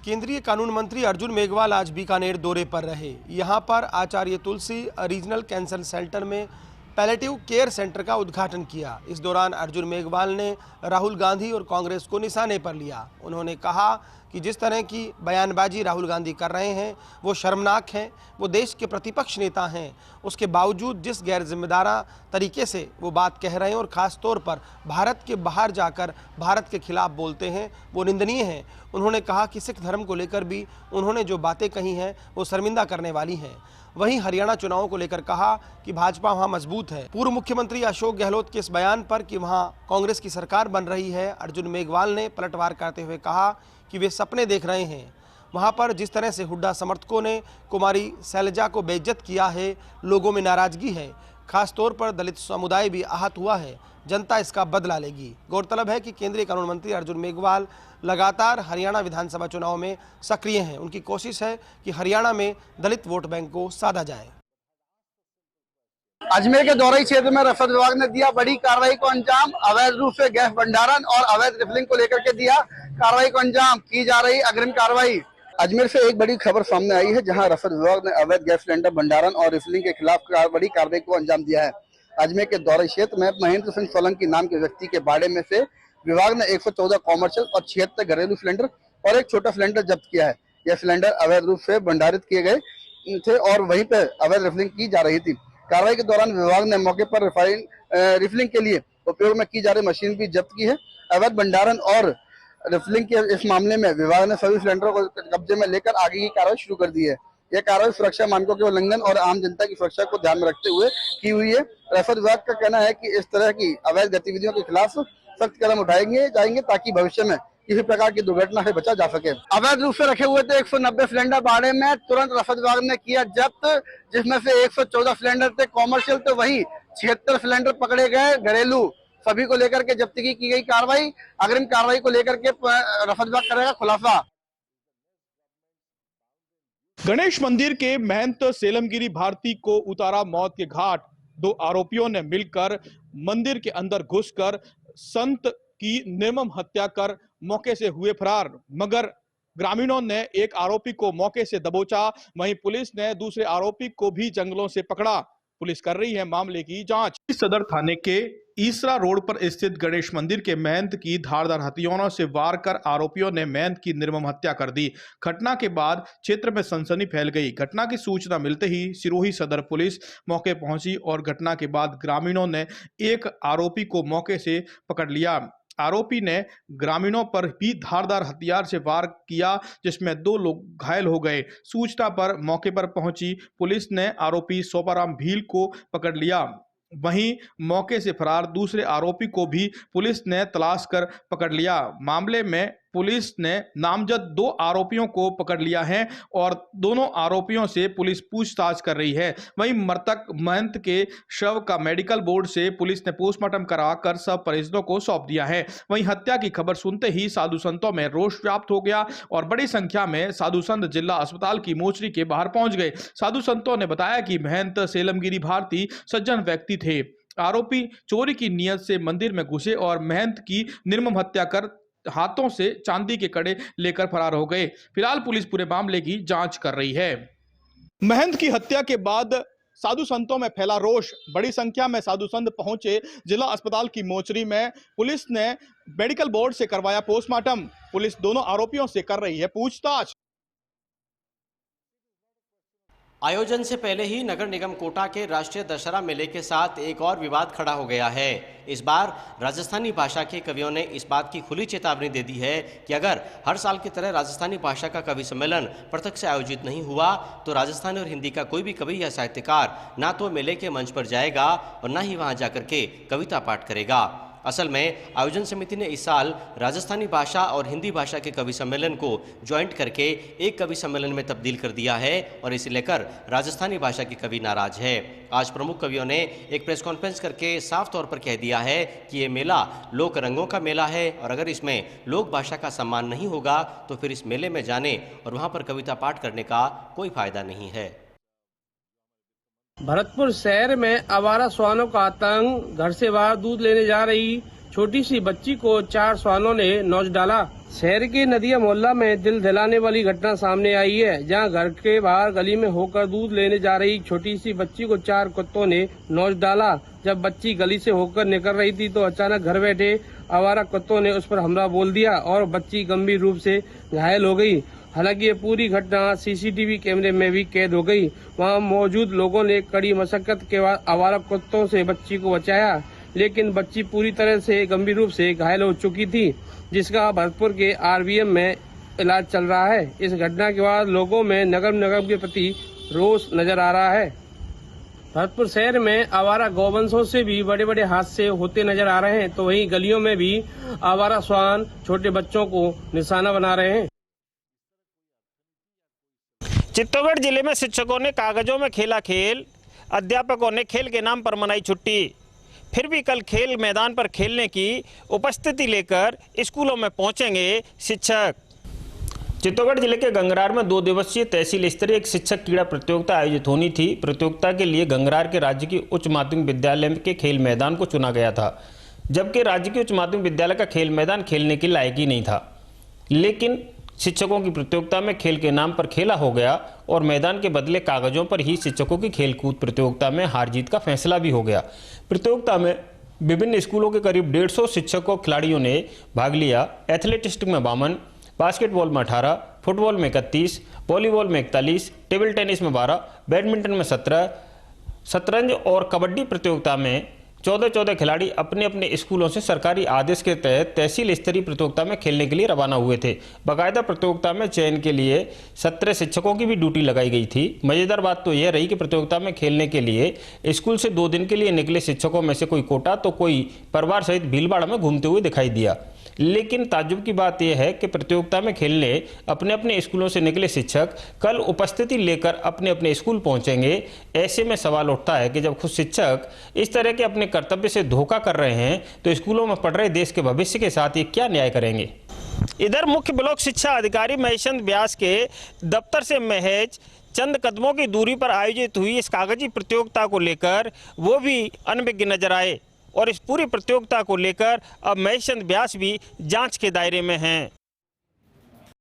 केंद्रीय कानून मंत्री अर्जुन मेघवाल आज बीकानेर दौरे पर रहे। यहां पर आचार्य तुलसी रीजनल कैंसर सेंटर में पैलेटिव केयर सेंटर का उद्घाटन किया। इस दौरान अर्जुन मेघवाल ने राहुल गांधी और कांग्रेस को निशाने पर लिया। उन्होंने कहा कि जिस तरह की बयानबाजी राहुल गांधी कर रहे हैं वो शर्मनाक है। वो देश के प्रतिपक्ष नेता हैं, उसके बावजूद जिस गैर जिम्मेदारा तरीके से वो बात कह रहे हैं और ख़ास तौर पर भारत के बाहर जाकर भारत के खिलाफ बोलते हैं, वो निंदनीय है। उन्होंने कहा कि सिख धर्म को लेकर भी उन्होंने जो बातें कही हैं वो शर्मिंदा करने वाली हैं। वहीं हरियाणा चुनावों को लेकर कहा कि भाजपा वहां मजबूत है। पूर्व मुख्यमंत्री अशोक गहलोत के इस बयान पर कि वहां कांग्रेस की सरकार बन रही है, अर्जुन मेघवाल ने पलटवार करते हुए कहा कि वे सपने देख रहे हैं। वहां पर जिस तरह से हुड्डा समर्थकों ने कुमारी शैलजा को बेइज्जत किया है, लोगों में नाराजगी है, खास तौर पर दलित समुदाय भी आहत हुआ है। जनता इसका बदला लेगी। गौरतलब है कि केंद्रीय कानून मंत्री अर्जुन मेघवाल लगातार हरियाणा विधानसभा चुनाव में सक्रिय हैं। उनकी कोशिश है कि हरियाणा में दलित वोट बैंक को साधा जाए। अजमेर के दौराई क्षेत्र में रसद विभाग ने दिया बड़ी कार्रवाई को अंजाम। अवैध रूप से गैस भंडारण और अवैध रिफिलिंग को लेकर के दिया कार्रवाई को अंजाम। की जा रही अग्रिम कार्रवाई। अजमेर से एक बड़ी खबर सामने आई है, जहां रसद विभाग ने अवैध गैस सिलेंडर भंडारण और रिफिलिंग के खिलाफ बड़ी कार्रवाई को अंजाम दिया है। अजमेर के दौराई क्षेत्र में महेंद्र सिंह सोलंकी नाम के व्यक्ति के बाड़े में से विभाग ने 114 कॉमर्शियल और 76 घरेलू सिलेंडर और एक छोटा सिलेंडर जब्त किया है। यह सिलेंडर अवैध रूप से भंडारित किए गए थे और वहीं पर अवैध रिफिलिंग की जा रही थी। कार्रवाई के दौरान विभाग ने मौके पर रिफिलिंग के लिए उपयोग में की जा रही मशीन भी जब्त की है। अवैध भंडारण और रिफिलिंग के इस मामले में विभाग ने सभी सिलेंडरों को कब्जे में लेकर आगे की कार्रवाई शुरू कर दी है। यह कार्रवाई सुरक्षा मानकों के उल्लंघन और आम जनता की सुरक्षा को ध्यान में रखते हुए की हुई है। रसद विभाग का कहना है कि इस तरह की अवैध गतिविधियों के खिलाफ सख्त कदम उठाएंगे जाएंगे ताकि भविष्य में किसी प्रकार की दुर्घटना से बचा जा सके। अवैध रूप से रखे हुए थे 190 सिलेंडर बाड़े में, तुरंत रसद विभाग ने किया जब्त, जिसमें से 114 सिलेंडर थे कॉमर्शियल, तो वही 76 सिलेंडर पकड़े गए घरेलू। सभी को लेकर के जब्ती की गई कार्रवाई। अग्रिम कार्रवाई को लेकर के रसद विभाग करेगा खुलासा। गणेश मंदिर के महंत सेलमगिरी भारती को उतारा मौत के घाट। 2 आरोपियों ने मिलकर मंदिर के अंदर घुसकर संत की निर्मम हत्या कर मौके से हुए फरार, मगर ग्रामीणों ने एक आरोपी को मौके से दबोचा। वहीं पुलिस ने दूसरे आरोपी को भी जंगलों से पकड़ा। पुलिस कर रही है मामले की जांच। सदर थाने के ईसरा रोड पर स्थित गणेश मंदिर के महंत की धारदार हथियारों से वार कर आरोपियों ने महंत की निर्मम हत्या कर दी। घटना के बाद क्षेत्र में सनसनी फैल गई। घटना की सूचना मिलते ही सिरोही सदर पुलिस मौके पहुंची और घटना के बाद ग्रामीणों ने एक आरोपी को मौके से पकड़ लिया। आरोपी ने ग्रामीणों पर भी धारदार हथियार से वार किया, जिसमें 2 लोग घायल हो गए। सूचना पर मौके पर पहुंची पुलिस ने आरोपी सोपाराम भील को पकड़ लिया। वहीं मौके से फरार दूसरे आरोपी को भी पुलिस ने तलाश कर पकड़ लिया। मामले में पुलिस ने नामजद 2 आरोपियों को पकड़ लिया है और दोनों आरोपियों से पुलिस पूछताछ कर रही है। वहीं मृतक महंत के शव का मेडिकल बोर्ड से पुलिस ने पोस्टमार्टम कराकर सब परिजनों को सौंप दिया है। वहीं हत्या की खबर सुनते ही साधु संतों में रोष व्याप्त हो गया और बड़ी संख्या में साधु संत जिला अस्पताल की मोचरी के बाहर पहुंच गए। साधु संतों ने बताया कि महंत सेलमगिरी भारती सज्जन व्यक्ति थे। आरोपी चोरी की नियत से मंदिर में घुसे और महंत की निर्मम हत्या कर हाथों से चांदी के कड़े लेकर फरार हो गए। फिलहाल पुलिस पूरे मामले की जांच कर रही है। महंत की हत्या के बाद साधु संतों में फैला रोष। बड़ी संख्या में साधु संत पहुंचे जिला अस्पताल की मोचरी में। पुलिस ने मेडिकल बोर्ड से करवाया पोस्टमार्टम। पुलिस दोनों आरोपियों से कर रही है पूछताछ। आयोजन से पहले ही नगर निगम कोटा के राष्ट्रीय दशहरा मेले के साथ एक और विवाद खड़ा हो गया है। इस बार राजस्थानी भाषा के कवियों ने इस बात की खुली चेतावनी दे दी है कि अगर हर साल की तरह राजस्थानी भाषा का कवि सम्मेलन पृथक से आयोजित नहीं हुआ तो राजस्थानी और हिंदी का कोई भी कवि या साहित्यकार ना तो मेले के मंच पर जाएगा और ना ही वहां जाकर के कविता पाठ करेगा। असल में आयोजन समिति ने इस साल राजस्थानी भाषा और हिंदी भाषा के कवि सम्मेलन को ज्वाइंट करके एक कवि सम्मेलन में तब्दील कर दिया है और इसे लेकर राजस्थानी भाषा के कवि नाराज है। आज प्रमुख कवियों ने एक प्रेस कॉन्फ्रेंस करके साफ तौर पर कह दिया है कि ये मेला लोक रंगों का मेला है और अगर इसमें लोक भाषा का सम्मान नहीं होगा तो फिर इस मेले में जाने और वहाँ पर कविता पाठ करने का कोई फायदा नहीं है। भरतपुर शहर में आवारा श्वानों का आतंक। घर से बाहर दूध लेने जा रही छोटी सी बच्ची को 4 श्वानों ने नोच डाला। शहर के नदिया मोहल्ला में दिल दिलाने वाली घटना सामने आई है, जहां घर के बाहर गली में होकर दूध लेने जा रही छोटी सी बच्ची को 4 कुत्तों ने नोच डाला। जब बच्ची गली से होकर निकल रही थी तो अचानक घर बैठे आवारा कुत्तों ने उस पर हमला बोल दिया और बच्ची गंभीर रूप से घायल हो गई। हालांकि ये पूरी घटना सीसीटीवी कैमरे में भी कैद हो गई। वहां मौजूद लोगों ने कड़ी मशक्कत के बाद आवारा कुत्तों से बच्ची को बचाया, लेकिन बच्ची पूरी तरह से गंभीर रूप से घायल हो चुकी थी, जिसका भरतपुर के आरबीएम में इलाज चल रहा है। इस घटना के बाद लोगों में नगर निगम के प्रति रोष नजर आ रहा है। भरतपुर शहर में आवारा गौवंशों से भी बड़े बड़े हादसे होते नजर आ रहे हैं, तो वहीं गलियों में भी आवारा श्वान छोटे बच्चों को निशाना बना रहे हैं। चित्तौड़गढ़ जिले में शिक्षकों ने कागजों में खेला खेल, अध्यापकों ने खेल के नाम पर मनाई छुट्टी। फिर भी कल खेल मैदान पर खेलने की उपस्थिति लेकर स्कूलों में पहुंचेंगे शिक्षक। चित्तौड़गढ़ जिले के गंगरार में 2 दिवसीय तहसील स्तरीय एक शिक्षक क्रीड़ा प्रतियोगिता आयोजित होनी थी। प्रतियोगिता के लिए गंगरार के राजकीय उच्च माध्यमिक विद्यालय के खेल मैदान को चुना गया था, जबकि राजकीय उच्च माध्यमिक विद्यालय का खेल मैदान खेलने के लायक ही नहीं था। लेकिन शिक्षकों की प्रतियोगिता में खेल के नाम पर खेला हो गया और मैदान के बदले कागजों पर ही शिक्षकों की खेलकूद प्रतियोगिता में हार जीत का फैसला भी हो गया। प्रतियोगिता में विभिन्न स्कूलों के करीब 150 शिक्षकों खिलाड़ियों ने भाग लिया। एथलेटिक्स में 52, बास्केटबॉल में 18, फुटबॉल में 31, वॉलीबॉल में 41, टेबल टेनिस में 12, बैडमिंटन में 17, शतरंज और कबड्डी प्रतियोगिता में 14 खिलाड़ी अपने अपने स्कूलों से सरकारी आदेश के तहत तहसील स्तरीय प्रतियोगिता में खेलने के लिए रवाना हुए थे। बाकायदा प्रतियोगिता में चयन के लिए 17 शिक्षकों की भी ड्यूटी लगाई गई थी। मजेदार बात तो यह रही कि प्रतियोगिता में खेलने के लिए स्कूल से 2 दिन के लिए निकले शिक्षकों में से कोई कोटा तो कोई परिवार सहित भीलवाड़ा में घूमते हुए दिखाई दिया। लेकिन ताज्जुब की बात यह है कि प्रतियोगिता में खेलने अपने अपने स्कूलों से निकले शिक्षक कल उपस्थिति लेकर अपने अपने स्कूल पहुंचेंगे। ऐसे में सवाल उठता है कि जब खुद शिक्षक इस तरह के अपने कर्तव्य से धोखा कर रहे हैं तो स्कूलों में पढ़ रहे देश के भविष्य के साथ ये क्या न्याय करेंगे। इधर मुख्य ब्लॉक शिक्षा अधिकारी महेशचंद व्यास के दफ्तर से महज चंद कदमों की दूरी पर आयोजित हुई इस कागजी प्रतियोगिता को लेकर वो भी अनभिज्ञ नजर आए और इस पूरी प्रतियोगिता को लेकर अब महेशचंद व्यास भी जांच के दायरे में हैं।